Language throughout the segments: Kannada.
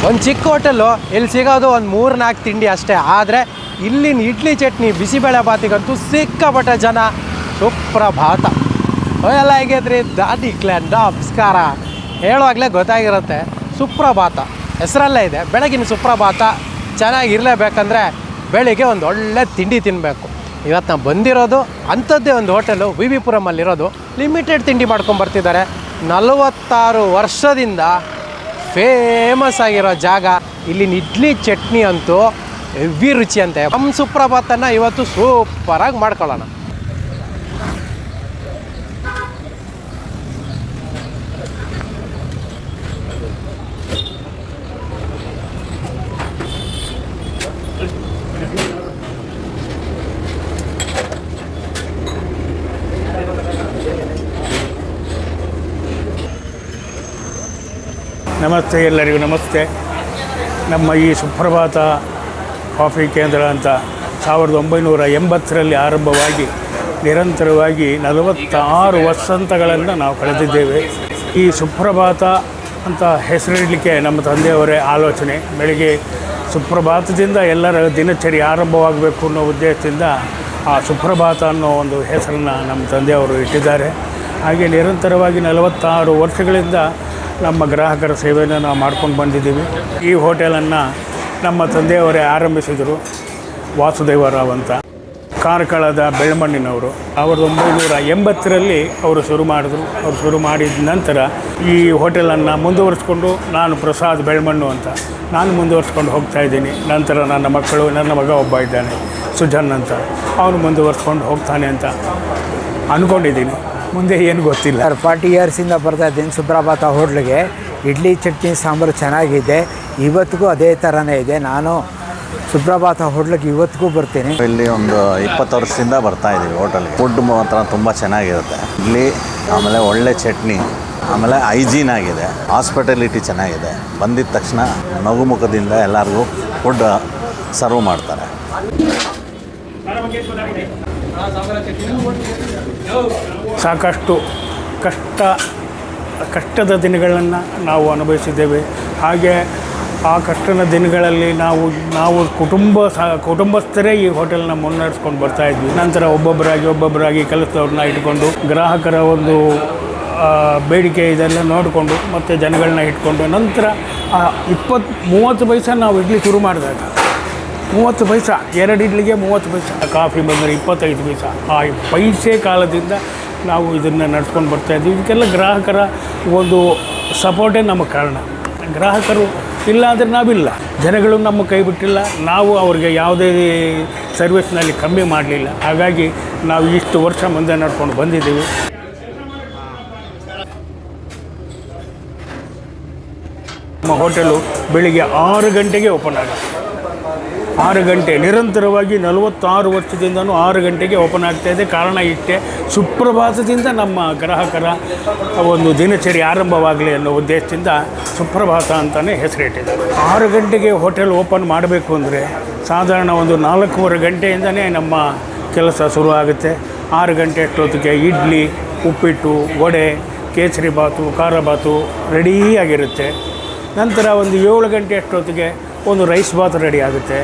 ಒಂದು ಚಿಕ್ಕ ಹೋಟೆಲ್ಲು ಇಲ್ಲಿ ಸಿಗೋದು ಒಂದು 3-4 ತಿಂಡಿ ಅಷ್ಟೇ. ಆದರೆ ಇಲ್ಲಿನ ಇಡ್ಲಿ ಚಟ್ನಿ ಬಿಸಿಬೇಳೆ ಬಾತಿಗಂತೂ ಸಿಕ್ಕಾಪಟ್ಟೆ ಜನ. ಸುಪ್ರಭಾತ ಎಲ್ಲ ಹೇಗಿದ್ರಿ ದಾದಿ ಕ್ಲಾನ್ ನಮಸ್ಕಾರ ಹೇಳುವಾಗಲೇ ಗೊತ್ತಾಗಿರುತ್ತೆ. ಸುಪ್ರಭಾತ ಹೆಸರಲ್ಲೇ ಇದೆ, ಬೆಳಗಿನ ಸುಪ್ರಭಾತ. ಚೆನ್ನಾಗಿರಲೇಬೇಕಂದ್ರೆ ಬೆಳಿಗ್ಗೆ ಒಂದು ಒಳ್ಳೆ ತಿಂಡಿ ತಿನ್ನಬೇಕು. ಇವತ್ತು ನಾವು ಬಂದಿರೋದು ಅಂಥದ್ದೇ ಒಂದು ಹೋಟೆಲು ವಿ ವಿ ಪುರಮಲ್ಲಿರೋದು. ಲಿಮಿಟೆಡ್ ತಿಂಡಿ ಮಾಡ್ಕೊಂಬರ್ತಿದ್ದಾರೆ. 46 ವರ್ಷದಿಂದ ಫೇಮಸ್ ಆಗಿರೋ ಜಾಗ. ಇಲ್ಲಿನ ಇಡ್ಲಿ ಚಟ್ನಿ ಅಂತೂ ಹೆವಿ ರುಚಿ ಅಂತೆ. ನಮ್ಮ ಸುಪ್ರಭಾತನ ಇವತ್ತು ಸೂಪರಾಗಿ ಮಾಡ್ಕೊಳ್ಳೋಣ. ನಮಸ್ತೆ, ಎಲ್ಲರಿಗೂ ನಮಸ್ತೆ. ನಮ್ಮ ಈ ಸುಪ್ರಭಾತ ಕಾಫಿ ಕೇಂದ್ರ ಅಂತ 1980ರಲ್ಲಿ ಆರಂಭವಾಗಿ ನಿರಂತರವಾಗಿ 46 ವಸಂತಗಳನ್ನು ನಾವು ಕಳೆದಿದ್ದೇವೆ. ಈ ಸುಪ್ರಭಾತ ಅಂತ ಹೆಸರಿಡಲಿಕ್ಕೆ ನಮ್ಮ ತಂದೆಯವರೇ ಆಲೋಚನೆ. ಬೆಳಗ್ಗೆ ಸುಪ್ರಭಾತದಿಂದ ಎಲ್ಲರ ದಿನಚರಿ ಆರಂಭವಾಗಬೇಕು ಅನ್ನೋ ಉದ್ದೇಶದಿಂದ ಆ ಸುಪ್ರಭಾತ ಅನ್ನೋ ಒಂದು ಹೆಸರನ್ನು ನಮ್ಮ ತಂದೆಯವರು ಇಟ್ಟಿದ್ದಾರೆ. ಹಾಗೆ ನಿರಂತರವಾಗಿ 46 ವರ್ಷಗಳಿಂದ ನಮ್ಮ ಗ್ರಾಹಕರ ಸೇವೆಯನ್ನು ನಾವು ಮಾಡ್ಕೊಂಡು ಬಂದಿದ್ದೀವಿ. ಈ ಹೋಟೆಲನ್ನು ನಮ್ಮ ತಂದೆಯವರೇ ಆರಂಭಿಸಿದರು. ವಾಸುದೇವರಾವ್ ಅಂತ, ಕಾರ್ಕಳದ ಬೆಳ್ಮಣ್ಣಿನವರು. 1980ರಲ್ಲಿ ಅವರು ಶುರು ಮಾಡಿದ್ರು. ಅವರು ಶುರು ಮಾಡಿದ ನಂತರ ಈ ಹೋಟೆಲನ್ನು ಮುಂದುವರಿಸ್ಕೊಂಡು ನಾನು ಪ್ರಸಾದ್ ಬೆಳ್ಮಣ್ಣು ಅಂತ ನಾನು ಮುಂದುವರಿಸ್ಕೊಂಡು ಹೋಗ್ತಾಯಿದ್ದೀನಿ. ನಂತರ ನನ್ನ ಮಕ್ಕಳು, ನನ್ನ ಮಗ ಒಬ್ಬ ಇದ್ದಾನೆ ಸುಜನ್ ಅಂತ, ಅವನು ಮುಂದುವರಿಸ್ಕೊಂಡು ಹೋಗ್ತಾನೆ ಅಂತ ಅಂದ್ಕೊಂಡಿದ್ದೀನಿ. ಮುಂದೆ ಏನು ಗೊತ್ತಿಲ್ಲ. 40 ಇಯರ್ಸಿಂದ ಬರ್ತಾ ಇದ್ದೀನಿ ಸುಪ್ರಭಾತ ಹೋಟ್ಲಿಗೆ. ಇಡ್ಲಿ ಚಟ್ನಿ ಸಾಂಬಾರು ಚೆನ್ನಾಗಿದೆ. ಇವತ್ತಿಗೂ ಅದೇ ಥರನೇ ಇದೆ. ನಾನು ಸುಪ್ರಭಾತ ಹೋಟ್ಲಿಗೆ ಇವತ್ತಿಗೂ ಬರ್ತೀನಿ. ಇಲ್ಲಿ ಒಂದು 20 ವರ್ಷದಿಂದ ಬರ್ತಾ ಇದ್ದೀವಿ ಹೋಟೆಲ್ಗೆ. ಫುಡ್ ಮಾತ್ರ ತುಂಬ ಚೆನ್ನಾಗಿರುತ್ತೆ. ಇಡ್ಲಿ, ಆಮೇಲೆ ಒಳ್ಳೆ ಚಟ್ನಿ, ಆಮೇಲೆ ಹೈಜೀನ್ ಆಗಿದೆ, ಹಾಸ್ಪಿಟಾಲಿಟಿ ಚೆನ್ನಾಗಿದೆ. ಬಂದಿದ್ದ ತಕ್ಷಣ ನಗುಮುಖದಿಂದ ಎಲ್ಲರಿಗೂ ಫುಡ್ ಸರ್ವ್ ಮಾಡ್ತಾರೆ. ಸಾಕಷ್ಟು ಕಷ್ಟದ ದಿನಗಳನ್ನು ನಾವು ಅನುಭವಿಸಿದ್ದೇವೆ. ಹಾಗೆ ಆ ಕಷ್ಟದ ದಿನಗಳಲ್ಲಿ ನಾವು ಕುಟುಂಬಸ್ಥರೇ ಈ ಹೋಟೆಲ್ನ ಮುನ್ನಡೆಸ್ಕೊಂಡು ಬರ್ತಾಯಿದ್ವಿ. ನಂತರ ಒಬ್ಬೊಬ್ಬರಾಗಿ ಕೆಲಸದವ್ರನ್ನ ಇಟ್ಕೊಂಡು ಗ್ರಾಹಕರ ಒಂದು ಬೇಡಿಕೆ ಇದೆಲ್ಲ ನೋಡಿಕೊಂಡು ಮತ್ತು ಜನಗಳನ್ನ ಇಟ್ಕೊಂಡು ನಂತರ 20-30 ಪೈಸೆ ನಾವು ಇಡ್ಲಿ ಶುರು ಮಾಡಿದಾಗ 30 ಪೈಸೆ, 2 ಇಡ್ಲಿಗೆ 30 ಪೈಸೆ, ಕಾಫಿ ಬಂದರೆ 25 ಪೈಸೆ. ಆ ಪೈಸೆ ಕಾಲದಿಂದ ನಾವು ಇದನ್ನು ನಡ್ಸ್ಕೊಂಡು ಬರ್ತಾಯಿದ್ವಿ. ಇದಕ್ಕೆಲ್ಲ ಗ್ರಾಹಕರ ಒಂದು ಸಪೋರ್ಟೇ ನಮ್ಮ ಕಾರಣ. ಗ್ರಾಹಕರು ಇಲ್ಲ ಅಂದರೆ ನಾವಿಲ್ಲ. ಜನಗಳು ನಮ್ಮ ಕೈ ಬಿಟ್ಟಿಲ್ಲ. ನಾವು ಅವ್ರಿಗೆ ಯಾವುದೇ ಸರ್ವಿಸ್ನಲ್ಲಿ ಕಮ್ಮಿ ಮಾಡಲಿಲ್ಲ. ಹಾಗಾಗಿ ನಾವು ಇಷ್ಟು ವರ್ಷ ಮುಂದೆ ನಡ್ಕೊಂಡು ಬಂದಿದ್ದೀವಿ. ನಮ್ಮ ಹೋಟೆಲು ಬೆಳಿಗ್ಗೆ 6 ಗಂಟೆಗೆ ಓಪನ್ ಆಗುತ್ತೆ. 6 ಗಂಟೆ ನಿರಂತರವಾಗಿ 46 ವರ್ಷದಿಂದನೂ 6 ಗಂಟೆಗೆ ಓಪನ್ ಆಗ್ತಾಯಿದೆ. ಕಾರಣ ಇಷ್ಟೇ, ಸುಪ್ರಭಾತದಿಂದ ನಮ್ಮ ಗ್ರಾಹಕರ ಒಂದು ದಿನಚರಿ ಆರಂಭವಾಗಲಿ ಅನ್ನೋ ಉದ್ದೇಶದಿಂದ ಸುಪ್ರಭಾತ ಅಂತಲೇ ಹೆಸರಿಟ್ಟಿದ್ದಾರೆ. 6 ಗಂಟೆಗೆ ಹೋಟೆಲ್ ಓಪನ್ ಮಾಡಬೇಕು ಅಂದರೆ ಸಾಧಾರಣ ಒಂದು 4:15 ಗಂಟೆಯಿಂದನೇ ನಮ್ಮ ಕೆಲಸ ಶುರು ಆಗುತ್ತೆ. 6 ಗಂಟೆ ಅಷ್ಟೊತ್ತಿಗೆ ಇಡ್ಲಿ, ಉಪ್ಪಿಟ್ಟು, ವಡೆ, ಕೇಸರಿ ಬಾತು, ಖಾರ ಬಾತು ರೆಡಿಯಾಗಿರುತ್ತೆ. ನಂತರ ಒಂದು 7 ಗಂಟೆ ಅಷ್ಟೊತ್ತಿಗೆ ಒಂದು ರೈಸ್ ಬಾತ್ ರೆಡಿ ಆಗುತ್ತೆ.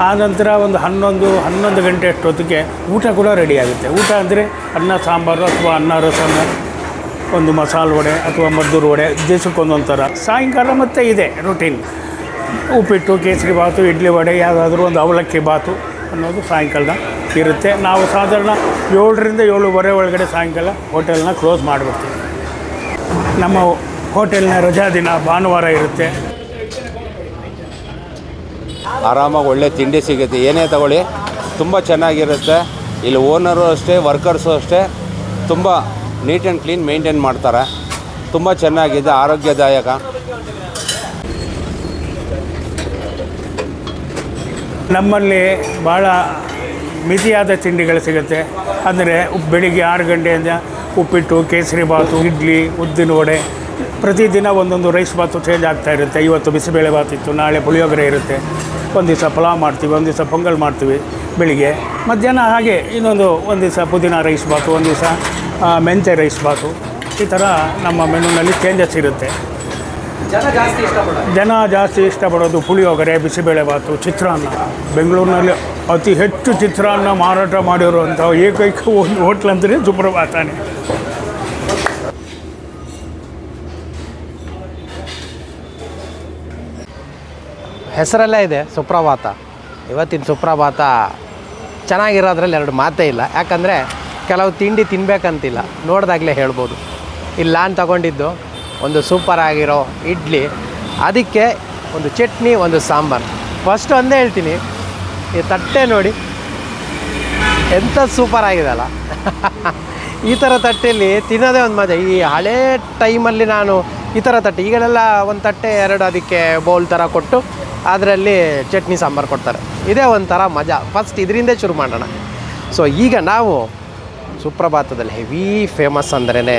ಆನಂತರ ಒಂದು 11 ಗಂಟೆ ಅಷ್ಟೊತ್ತಿಗೆ ಊಟ ಕೂಡ ರೆಡಿ ಆಗುತ್ತೆ. ಊಟ ಅಂದರೆ ಅನ್ನ ಸಾಂಬಾರು ಅಥವಾ ಅನ್ನ ರಸಮ್, ಒಂದು ಮಸಾಲೆ ವಡೆ ಅಥವಾ ಮದ್ದೂರು ವಡೆ, ದಿವಸಕ್ಕೊಂದೊಂದು ಥರ. ಸಾಯಂಕಾಲ ಮತ್ತೆ ಇದೆ ರೂಟೀನ್, ಉಪ್ಪಿಟ್ಟು, ಕೇಸರಿ ಬಾತು, ಇಡ್ಲಿ ವಡೆ, ಯಾವುದಾದ್ರೂ ಒಂದು ಅವಲಕ್ಕಿ ಬಾತು ಅನ್ನೋದು ಸಾಯಂಕಾಲ ಇರುತ್ತೆ. ನಾವು ಸಾಧಾರಣ 7ರಿಂದ 7:15 ಒಳಗಡೆ ಸಾಯಂಕಾಲ ಹೋಟೆಲ್ನ ಕ್ಲೋಸ್ ಮಾಡಿಬಿಡ್ತೀವಿ. ನಮ್ಮ ಹೋಟೆಲ್ನ ರಜಾ ದಿನ ಭಾನುವಾರ ಇರುತ್ತೆ. ಆರಾಮಾಗಿ ಒಳ್ಳೆ ತಿಂಡಿ ಸಿಗುತ್ತೆ. ಏನೇ ತಗೊಳ್ಳಿ ತುಂಬ ಚೆನ್ನಾಗಿರುತ್ತೆ. ಇಲ್ಲಿ ಓನರು ಅಷ್ಟೇ, ವರ್ಕರ್ಸು ಅಷ್ಟೇ ತುಂಬ ನೀಟ್ ಆ್ಯಂಡ್ ಕ್ಲೀನ್ ಮೇಂಟೈನ್ ಮಾಡ್ತಾರೆ. ತುಂಬ ಚೆನ್ನಾಗಿದೆ, ಆರೋಗ್ಯದಾಯಕ. ನಮ್ಮಲ್ಲಿ ಭಾಳ ಮಿತಿಯಾದ ತಿಂಡಿಗಳು ಸಿಗುತ್ತೆ. ಅಂದರೆ ಬೆಳಿಗ್ಗೆ 6 ಗಂಟೆಯಿಂದ ಉಪ್ಪಿಟ್ಟು, ಕೇಸರಿ ಬಾತು, ಇಡ್ಲಿ, ಉದ್ದಿನ ವಡೆ, ಪ್ರತಿದಿನ ಒಂದೊಂದು ರೈಸ್ ಬಾತು ಚೇಂಜ್ ಆಗ್ತಾ ಇರುತ್ತೆ. ಇವತ್ತು ಬಿಸಿಬೇಳೆ ಬಾತಿತ್ತು, ನಾಳೆ ಪುಳಿಯೋಗರೆ ಇರುತ್ತೆ. ಒಂದು ದಿವಸ ಪಲಾವ್ ಮಾಡ್ತೀವಿ, ಒಂದು ದಿವಸ ಪೊಂಗಲ್ ಮಾಡ್ತೀವಿ ಬೆಳಿಗ್ಗೆ. ಮಧ್ಯಾಹ್ನ ಹಾಗೆ ಒಂದು ದಿವಸ ಪುದೀನ ರೈಸ್ ಬಾತು, ಒಂದು ದಿವಸ ಮೆಂತ್ಯ ರೈಸ್ ಬಾತು. ಈ ಥರ ನಮ್ಮ ಮೆನುನಲ್ಲಿ ಚೇಂಜಸ್ ಇರುತ್ತೆ. ಜನ ಜಾಸ್ತಿ ಇಷ್ಟಪಡೋದು? ಜನ ಜಾಸ್ತಿ ಇಷ್ಟಪಡೋದು ಪುಳಿಯೋಗರೆ, ಬಿಸಿಬೇಳೆಬಾತು, ಚಿತ್ರಾನ್ನ. ಬೆಂಗಳೂರಿನಲ್ಲಿ ಅತಿ ಹೆಚ್ಚು ಚಿತ್ರಾನ್ನ ಮಾರಾಟ ಮಾಡಿರುವಂಥ ಏಕೈಕ ಒಂದು ಹೋಟ್ಲ್ ಅಂದರೆ ಸುಪ್ರಭಾತನೇ. ಹೆಸರಲ್ಲೇ ಇದೆ ಸುಪ್ರಭಾತ. ಇವತ್ತಿನ ಸುಪ್ರಭಾತ ಚೆನ್ನಾಗಿರೋದ್ರಲ್ಲಿ ಎರಡು ಮಾತೇ ಇಲ್ಲ. ಯಾಕಂದರೆ ಕೆಲವು ತಿಂಡಿ ತಿನ್ನಬೇಕಂತಿಲ್ಲ, ನೋಡಿದಾಗಲೇ ಹೇಳ್ಬೋದು. ಇಲ್ಲಿ ನಾನು ತಗೊಂಡಿದ್ದು ಒಂದು ಸೂಪರ್ ಆಗಿರೋ ಇಡ್ಲಿ, ಅದಕ್ಕೆ ಒಂದು ಚಟ್ನಿ, ಒಂದು ಸಾಂಬಾರು. ಫಸ್ಟ್ ಒಂದೇ ಹೇಳ್ತೀನಿ, ಈ ತಟ್ಟೆ ನೋಡಿ ಎಂಥ ಸೂಪರ್ ಆಗಿದೆಲ್ಲ. ಈ ಥರ ತಟ್ಟೆಯಲ್ಲಿ ತಿನ್ನೋದೇ ಒಂದು ಮಜಾ. ಈ ಹಳೇ ಟೈಮಲ್ಲಿ ನಾನು ಈ ಥರ ತಟ್ಟೆ, ಈಗಲೆಲ್ಲ ಒಂದು ತಟ್ಟೆ ಎರಡು ಅದಕ್ಕೆ ಬೌಲ್ ಥರ ಕೊಟ್ಟು ಅದರಲ್ಲಿ ಚಟ್ನಿ ಸಾಂಬಾರು ಕೊಡ್ತಾರೆ. ಇದೇ ಒಂಥರ ಮಜಾ. ಫಸ್ಟ್ ಇದರಿಂದ ಶುರು ಮಾಡೋಣ. ಸೊ ಈಗ ನಾವು ಸುಪ್ರಭಾತದಲ್ಲಿ ಹೆವಿ ಫೇಮಸ್ ಅಂದ್ರೇ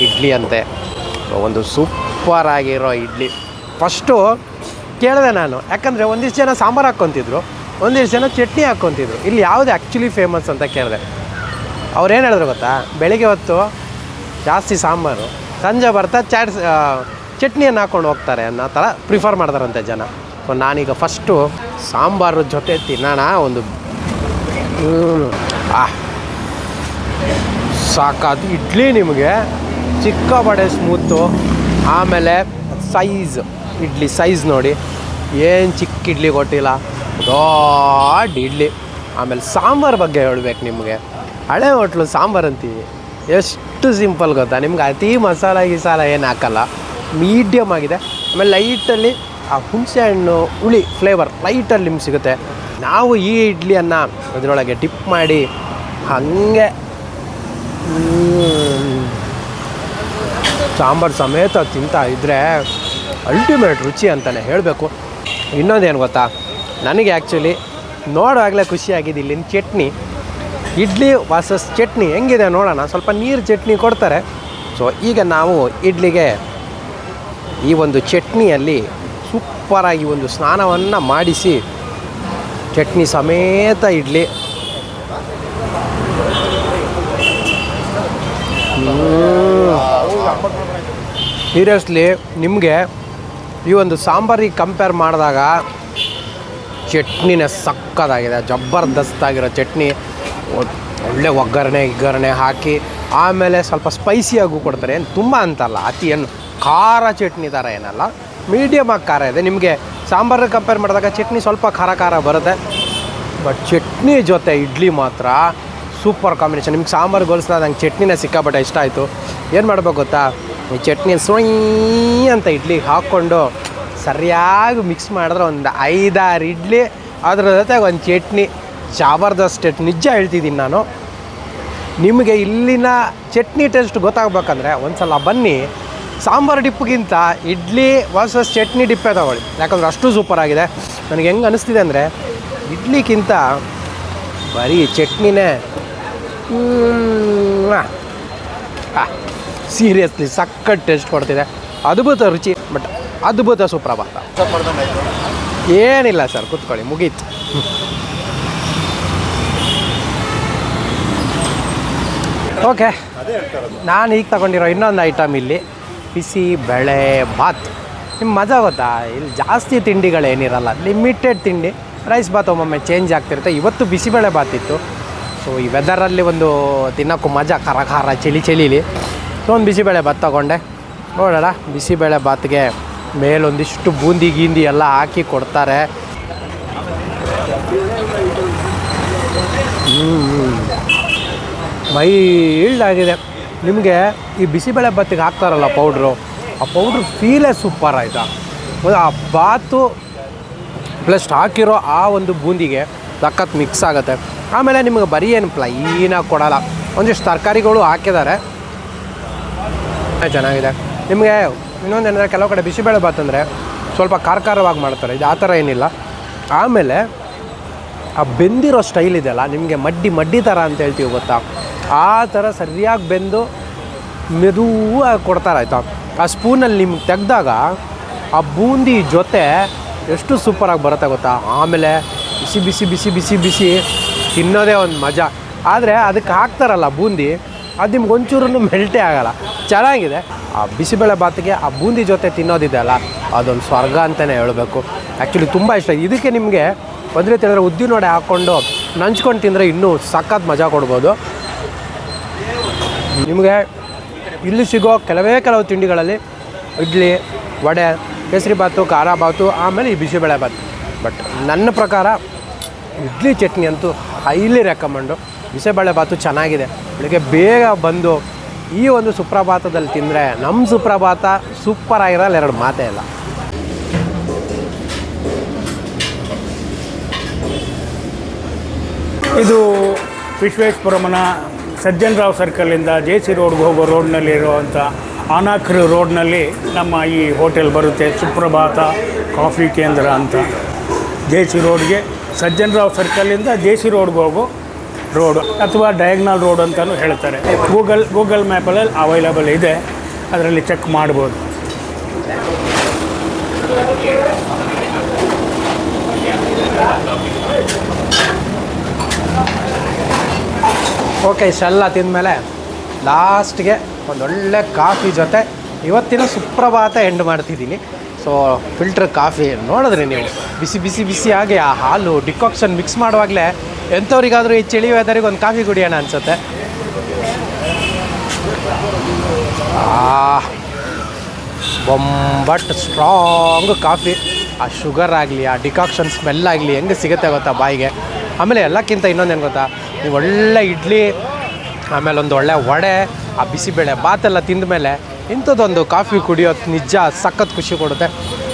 ಇಡ್ಲಿ ಅಂತೆ. ಒಂದು ಸೂಪರ್ ಆಗಿರೋ ಇಡ್ಲಿ. ಫಸ್ಟು ಕೇಳಿದೆ ನಾನು, ಯಾಕಂದರೆ ಒಂದಿಷ್ಟು ಜನ ಸಾಂಬಾರು ಹಾಕ್ಕೊತಿದ್ರು, ಒಂದಿಷ್ಟು ಜನ ಚಟ್ನಿ ಹಾಕ್ಕೊತಿದ್ರು. ಇಲ್ಲಿ ಯಾವುದು ಆ್ಯಕ್ಚುಲಿ ಫೇಮಸ್ ಅಂತ ಕೇಳಿದೆ. ಅವ್ರೇನು ಹೇಳಿದ್ರು ಗೊತ್ತಾ, ಬೆಳಿಗ್ಗೆ ಹೊತ್ತು ಜಾಸ್ತಿ ಸಾಂಬಾರು, ಸಂಜೆ ಬರ್ತಾ ಚಟ್ನಿಯನ್ನು ಹಾಕ್ಕೊಂಡು ಹೋಗ್ತಾರೆ ಅನ್ನೋ ಥರ ಪ್ರಿಫರ್ ಮಾಡ್ತಾರಂತೆ ಜನ. ಸೊ ನಾನೀಗ ಫಸ್ಟು ಸಾಂಬಾರು ಜೊತೆ ತಿನ್ನೋಣ. ಒಂದು ಸಾಕಾದ ಇಡ್ಲಿ ನಿಮಗೆ ಚಿಕ್ಕಬಡೆ ಸ್ಮೂತು. ಆಮೇಲೆ ಇಡ್ಲಿ ಸೈಜ್ ನೋಡಿ, ಏನು ಚಿಕ್ಕ ಇಡ್ಲಿ ಕೊಟ್ಟಿಲ್ಲ, ದೊಡ್ಡ ಇಡ್ಲಿ. ಆಮೇಲೆ ಸಾಂಬಾರು ಬಗ್ಗೆ ಹೇಳ್ಬೇಕು ನಿಮಗೆ. ಹಳೆ ಹೋಟ್ಲು ಸಾಂಬಾರು ಅಂತೀವಿ, ಎಷ್ಟು ಸಿಂಪಲ್ ಗೊತ್ತಾ ನಿಮ್ಗೆ. ಅತಿ ಮಸಾಲ ಗಿಸಾಲ ಏನು ಹಾಕಲ್ಲ, ಮೀಡಿಯಮ್ ಆಗಿದೆ. ಆಮೇಲೆ ಲೈಟಲ್ಲಿ ಆ ಹುಣಸೆ ಹಣ್ಣು ಹುಳಿ ಫ್ಲೇವರ್ ಲೈಟಲ್ಲಿ ನಿಮ್ಗೆ ಸಿಗುತ್ತೆ. ನಾವು ಈ ಇಡ್ಲಿಯನ್ನು ಅದರೊಳಗೆ ಡಿಪ್ ಮಾಡಿ ಹಾಗೆ ಸಾಂಬಾರು ಸಮೇತ ತಿಂತಾ ಇದ್ದರೆ ಅಲ್ಟಿಮೇಟ್ ರುಚಿ ಅಂತಲೇ ಹೇಳಬೇಕು. ಇನ್ನೊಂದೇನು ಗೊತ್ತಾ, ನನಗೆ ಆ್ಯಕ್ಚುಲಿ ನೋಡುವಾಗಲೇ ಖುಷಿಯಾಗಿದೆ ಇಲ್ಲಿನ ಚಟ್ನಿ. ಇಡ್ಲಿ ವರ್ಸಸ್ ಚಟ್ನಿ ಹೆಂಗಿದೆ ನೋಡೋಣ. ಸ್ವಲ್ಪ ನೀರು ಚಟ್ನಿ ಕೊಡ್ತಾರೆ. ಸೊ ಈಗ ನಾವು ಇಡ್ಲಿಗೆ ಈ ಒಂದು ಚಟ್ನಿಯಲ್ಲಿ ಸೂಪರಾಗಿ ಒಂದು ಸ್ನಾನವನ್ನು ಮಾಡಿಸಿ ಚಟ್ನಿ ಸಮೇತ ಇಡ್ಲಿ. ಸೀರಿಯಸ್ಲಿ ನಿಮಗೆ ಈ ಒಂದು ಸಾಂಬಾರಿಗೆ ಕಂಪೇರ್ ಮಾಡಿದಾಗ ಚಟ್ನಿನೇ ಸಕ್ಕತ್ತಾಗಿದೆ. ಜಬರ್ದಸ್ತಾಗಿರೋ ಚಟ್ನಿ. ಒಳ್ಳೆ ಒಗ್ಗರಣೆ ಹಾಕಿ ಆಮೇಲೆ ಸ್ವಲ್ಪ ಸ್ಪೈಸಿಯಾಗೂ ಕೊಡ್ತಾರೆ. ಏನು ತುಂಬ ಅಂತಲ್ಲ, ಅತಿ ಏನು ಖಾರ ಚಟ್ನಿ ಥರ ಏನಲ್ಲ, ಮೀಡಿಯಮಾಗಿ ಖಾರ ಇದೆ. ನಿಮಗೆ ಸಾಂಬಾರಿಗೆ ಕಂಪೇರ್ ಮಾಡಿದಾಗ ಚಟ್ನಿ ಸ್ವಲ್ಪ ಖಾರ ಬರುತ್ತೆ. ಬಟ್ ಚಟ್ನಿ ಜೊತೆ ಇಡ್ಲಿ ಮಾತ್ರ ಸೂಪರ್ ಕಾಂಬಿನೇಷನ್. ನಿಮ್ಗೆ ಸಾಂಬಾರು ಹೋಲಿಸಿದಾಗ ನಂಗೆ ಚಟ್ನಿನೇ ಸಿಕ್ಕಾಪಟ್ಟೆ ಇಷ್ಟ ಆಯಿತು. ಏನು ಮಾಡ್ಬೇಕು ಗೊತ್ತಾ, ಈ ಚಟ್ನಿ ಸೊಯ್ ಅಂತ ಇಡ್ಲಿಗೆ ಹಾಕ್ಕೊಂಡು ಸರಿಯಾಗಿ ಮಿಕ್ಸ್ ಮಾಡಿದ್ರೆ ಒಂದು 5-6 ಇಡ್ಲಿ, ಅದ್ರ ಜೊತೆಗೆ ಒಂದು ಚಟ್ನಿ ಜಬರ್ದಸ್ತ್. ನಿಜ ಹೇಳ್ತಿದ್ದೀನಿ ನಾನು. ನಿಮಗೆ ಇಲ್ಲಿನ ಚಟ್ನಿ ಟೇಸ್ಟ್ ಗೊತ್ತಾಗಬೇಕಂದ್ರೆ ಒಂದು ಸಲ ಬನ್ನಿ. ಸಾಂಬಾರು ಡಿಪ್ಗಿಂತ ಇಡ್ಲಿ ವರ್ಸಸ್ ಚಟ್ನಿ ಡಿಪ್ಪೇ ತಗೊಳ್ಳಿ, ಯಾಕಂದ್ರೆ ಅಷ್ಟು ಸೂಪರಾಗಿದೆ. ನನಗೆ ಹೆಂಗೆ ಅನಿಸ್ತಿದೆ ಅಂದರೆ ಇಡ್ಲಿಗಿಂತ ಬರೀ ಚಟ್ನಿನೇ ಸೀರಿಯಸ್ಲಿ ಸಕ್ಕತ್ ಟೇಸ್ಟ್ ಕೊಡ್ತಿದೆ. ಅದ್ಭುತ ರುಚಿ, ಬಟ್ ಅದ್ಭುತ ಸುಪ್ರಭಾತ. ಏನಿಲ್ಲ ಸರ್, ಕೂತ್ಕೊಳ್ಳಿ, ಮುಗೀತು. ಓಕೆ, ನಾನು ಈಗ ತಗೊಂಡಿರೋ ಇನ್ನೊಂದು ಐಟಮ್ ಇಲ್ಲಿ ಬಿಸಿ ಬೇಳೆ ಬಾತ್. ನಿಮ್ಮ ಮಜಾ ಗೊತ್ತಾ, ಇಲ್ಲಿ ಜಾಸ್ತಿ ತಿಂಡಿಗಳೇನಿರಲ್ಲ, ಲಿಮಿಟೆಡ್ ತಿಂಡಿ. ರೈಸ್ ಬಾತ್ ಒಮ್ಮೊಮ್ಮೆ ಚೇಂಜ್ ಆಗ್ತಿರುತ್ತೆ. ಇವತ್ತು ಬಿಸಿಬೇಳೆ ಬಾತ್ ಇತ್ತು. ಸೊ ಈ ವೆದರಲ್ಲಿ ಒಂದು ತಿನ್ನೋಕ್ಕೂ ಮಜಾ, ಖಾರ ಚಳಿಲಿ. ಸೊ ಒಂದು ಬಿಸಿಬೇಳೆ ಬಾತ್ ತೊಗೊಂಡೆ. ನೋಡೋಣ, ಬಿಸಿಬೇಳೆ ಬಾತ್ಗೆ ಮೇಲೊಂದಿಷ್ಟು ಬೂಂದಿ ಗೀಂದಿ ಎಲ್ಲ ಹಾಕಿ ಕೊಡ್ತಾರೆ. ಮೈಲ್ಡ್ ಆಗಿದೆ. ನಿಮಗೆ ಈ ಬಿಸಿಬೇಳೆ ಬಾತಿಗೆ ಹಾಕ್ತಾರಲ್ಲ ಪೌಡ್ರು, ಆ ಪೌಡ್ರ್ ಫೀಲೇ ಸೂಪರ್ ಆಯಿತಾ. ಆ ಬಾತು ಪ್ಲಸ್ ಹಾಕಿರೋ ಆ ಒಂದು ಬೂಂದಿಗೆ ಸಖತ್ ಮಿಕ್ಸ್ ಆಗುತ್ತೆ. ಆಮೇಲೆ ನಿಮಗೆ ಬರೀ ಏನು ಪ್ಲೈನಾಗಿ ಕೊಡೋಲ್ಲ, ಒಂದಿಷ್ಟು ತರಕಾರಿಗಳು ಹಾಕಿದ್ದಾರೆ, ಚೆನ್ನಾಗಿದೆ. ನಿಮಗೆ ಇನ್ನೊಂದೇನೆಂದರೆ ಕೆಲವು ಕಡೆ ಬಿಸಿಬೇಳೆ ಬಾತ್ ಅಂದರೆ ಸ್ವಲ್ಪ ಖಾರವಾಗಿ ಮಾಡ್ತಾರೆ, ಇದು ಆ ಥರ ಏನಿಲ್ಲ. ಆಮೇಲೆ ಆ ಬೆಂದಿರೋ ಸ್ಟೈಲ್ ಇದೆಯಲ್ಲ, ನಿಮಗೆ ಮಡ್ಡಿ ಥರ ಅಂತ ಹೇಳ್ತೀವಿ ಗೊತ್ತಾ, ಆ ಥರ ಸರಿಯಾಗಿ ಬೆಂದು ಮೆದುವಾಗಿ ಕೊಡ್ತಾರಾಯ್ತಾ. ಆ ಸ್ಪೂನಲ್ಲಿ ನಿಮ್ಗೆ ತೆಗೆದಾಗ ಆ ಬೂಂದಿ ಜೊತೆ ಎಷ್ಟು ಸೂಪರಾಗಿ ಬರುತ್ತೆ ಗೊತ್ತಾ. ಆಮೇಲೆ ಬಿಸಿ ಬಿಸಿ ಬಿಸಿ ಬಿಸಿ ಬಿಸಿ ತಿನ್ನೋದೇ ಒಂದು ಮಜಾ. ಆದರೆ ಅದಕ್ಕೆ ಹಾಕ್ತಾರಲ್ಲ ಬೂಂದಿ, ಅದು ನಿಮ್ಗೆ ಒಂಚೂರು ಮೆಲ್ಟೇ ಆಗೋಲ್ಲ. ಚೆನ್ನಾಗಿದೆ. ಆ ಬಿಸಿಬೇಳೆ ಬಾತಿಗೆ ಆ ಬೂಂದಿ ಜೊತೆ ತಿನ್ನೋದಿದೆ ಅಲ್ಲ, ಅದೊಂದು ಸ್ವರ್ಗ ಅಂತಲೇ ಹೇಳಬೇಕು. ಆ್ಯಕ್ಚುಲಿ ತುಂಬ ಇಷ್ಟ. ಇದಕ್ಕೆ ನಿಮಗೆ ಒಂದು ರೀತಿ ಹೇಳಿದ್ರೆ ಉದ್ದಿನ ವಡೆ ಹಾಕ್ಕೊಂಡು ನಂಚ್ಕೊಂಡು ತಿಂದರೆ ಇನ್ನೂ ಸಖತ್ ಮಜಾ ಕೊಡ್ಬೋದು. ನಿಮಗೆ ಇಲ್ಲಿ ಸಿಗೋ ಕೆಲವು ತಿಂಡಿಗಳಲ್ಲಿ ಇಡ್ಲಿ, ವಡೆ, ಕೇಸರಿ ಬಾತು, ಖಾರ ಬಾತು, ಆಮೇಲೆ ಈ ಬಿಸಿಬೇಳೆ ಬಾತು. ಬಟ್ ನನ್ನ ಪ್ರಕಾರ ಇಡ್ಲಿ ಚಟ್ನಿ ಅಂತೂ ಹೈಲಿ ರೆಕಮೆಂಡು. ಬಿಸಿಬೇಳೆ ಬಾತು ಚೆನ್ನಾಗಿದೆ. ಬೆಳಗ್ಗೆ ಬೇಗ ಬಂದು ಈ ಒಂದು ಸುಪ್ರಭಾತದಲ್ಲಿ ತಿಂದರೆ ನಮ್ಮ ಸುಪ್ರಭಾತ ಸೂಪರ್ ಆಗಿರಲ್ಲ, ಎರಡು ಮಾತೇ ಇಲ್ಲ. ಇದು ವಿಶ್ವೇಶ್ವರಮ್ಮನ ಸಜ್ಜನರಾವ್ ಸರ್ಕಲಿಂದ JC ರೋಡ್ಗೆ ಹೋಗೋ ರೋಡ್ನಲ್ಲಿ ಇರುವಂಥ ಆನಾಕ್ರು ರೋಡ್ನಲ್ಲಿ ನಮ್ಮ ಈ ಹೋಟೆಲ್ ಬರುತ್ತೆ. ಸುಪ್ರಭಾತ ಕಾಫಿ ಕೇಂದ್ರ ಅಂತ. JC ರೋಡ್ಗೆ ಸಜ್ಜನರಾವ್ ಸರ್ಕಲಿಂದ JC ರೋಡ್ಗೆ ಹೋಗೋ ರೋಡು ಅಥವಾ ಡಯಾಗ್ನಲ್ ರೋಡ್ ಅಂತಲೂ ಹೇಳ್ತಾರೆ. ಗೂಗಲ್ ಮ್ಯಾಪಲ್ಲಿ ಅವೈಲಬಲ್ ಇದೆ, ಅದರಲ್ಲಿ ಚೆಕ್ ಮಾಡ್ಬೋದು. ಓಕೆ, ಇಷ್ಟೆಲ್ಲ ತಿಂದಮೇಲೆ ಲಾಸ್ಟ್ಗೆ ಒಂದೊಳ್ಳೆ ಕಾಫಿ ಜೊತೆ ಇವತ್ತಿನ ಸುಪ್ರಭಾತ ಎಂಡ್ ಮಾಡ್ತಿದ್ದೀನಿ. ಸೊ ಫಿಲ್ಟರ್ ಕಾಫಿ ನೋಡಿದ್ರಿ ನೀವು, ಬಿಸಿಯಾಗಿ ಆ ಹಾಲು ಡಿಕಾಕ್ಷನ್ ಮಿಕ್ಸ್ ಮಾಡುವಾಗಲೇ ಎಂಥವ್ರಿಗಾದರೂ ಈ ಚಳಿ ವೆದರಿಗೆ ಒಂದು ಕಾಫಿ ಕುಡಿಯೋಣ ಅನಿಸುತ್ತೆ. ಬೊಂಬಟ್ ಸ್ಟ್ರಾಂಗ್ ಕಾಫಿ. ಆ ಶುಗರ್ ಆಗಲಿ, ಆ ಡಿಕಾಕ್ಷನ್ ಸ್ಮೆಲ್ ಆಗಲಿ ಹೆಂಗೆ ಸಿಗುತ್ತೆ ಗೊತ್ತಾ ಬಾಯಿಗೆ. ಆಮೇಲೆ ಎಲ್ಲಕ್ಕಿಂತ ಇನ್ನೊಂದೇನು ಗೊತ್ತಾ, ನೀವು ಒಳ್ಳೆ ಇಡ್ಲಿ, ಆಮೇಲೆ ಒಂದು ಒಳ್ಳೆ ವಡೆ, ಆ ಬಿಸಿಬೇಳೆ ಬಾತೆಲ್ಲ ತಿಂದ ಮೇಲೆ ಇಂಥದ್ದೊಂದು ಕಾಫಿ ಕುಡಿಯೋದು ನಿಜ ಸಖತ್ ಖುಷಿ ಕೊಡುತ್ತೆ.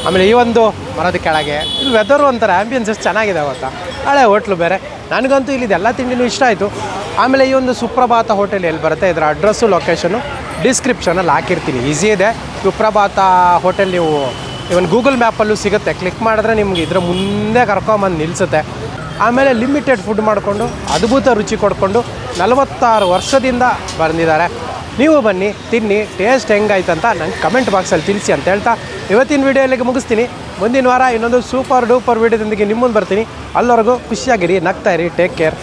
ಆಮೇಲೆ ಈ ಒಂದು ಮರದ ಕೆಳಗೆ ಇಲ್ಲಿ ವೆದರು ಒಂಥರ ಆ್ಯಂಬಿಯನ್ಸ್ ಎಷ್ಟು ಚೆನ್ನಾಗಿದೆ ಗೊತ್ತಾ. ಹಳೆ ಹೋಟ್ಲು ಬೇರೆ. ನನಗಂತೂ ಇಲ್ಲಿದೆಲ್ಲ ತಿಂಡಿನೂ ಇಷ್ಟ ಆಯಿತು. ಆಮೇಲೆ ಈ ಒಂದು ಸುಪ್ರಭಾತ ಹೋಟೆಲ್ ಎಲ್ಲಿ ಬರುತ್ತೆ, ಇದರ ಅಡ್ರೆಸ್ಸು ಲೊಕೇಶನ್ನು ಡಿಸ್ಕ್ರಿಪ್ಷನಲ್ಲಿ ಹಾಕಿರ್ತೀನಿ. ಈಸಿ ಇದೆ. ಸುಪ್ರಭಾತ ಹೋಟೆಲ್ ನೀವು ಇವನ್ ಗೂಗಲ್ ಮ್ಯಾಪಲ್ಲೂ ಸಿಗುತ್ತೆ. ಕ್ಲಿಕ್ ಮಾಡಿದ್ರೆ ನಿಮ್ಗೆ ಇದರ ಮುಂದೆ ಕರ್ಕೊಂಬಂದು ನಿಲ್ಲಿಸುತ್ತೆ. ಆಮೇಲೆ ಲಿಮಿಟೆಡ್ ಫುಡ್ ಮಾಡಿಕೊಂಡು ಅದ್ಭುತ ರುಚಿ ಕೊಡ್ಕೊಂಡು 46 ವರ್ಷದಿಂದ ಬಂದಿದ್ದಾರೆ. ನೀವು ಬನ್ನಿ, ತಿನ್ನಿ, ಟೇಸ್ಟ್ ಹೆಂಗಾಯ್ತಂತ ನಂಗೆ ಕಮೆಂಟ್ ಬಾಕ್ಸಲ್ಲಿ ತಿಳಿಸಿ ಅಂತ ಹೇಳ್ತಾ ಇವತ್ತಿನ ವೀಡಿಯೋ ಇಲ್ಲಿಗೆ ಮುಗಿಸ್ತೀನಿ. ಮುಂದಿನ ವಾರ ಇನ್ನೊಂದು ಸೂಪರ್ ಡೂಪರ್ ವೀಡಿಯೋದೊಂದಿಗೆ ನಿಮ್ಮ ಮುಂದೆ ಬರ್ತೀನಿ. ಅಲ್ಲಿವರೆಗೂ ಖುಷಿಯಾಗಿರಿ, ನಗ್ತಾ ಇರಿ, ಟೇಕ್ ಕೇರ್.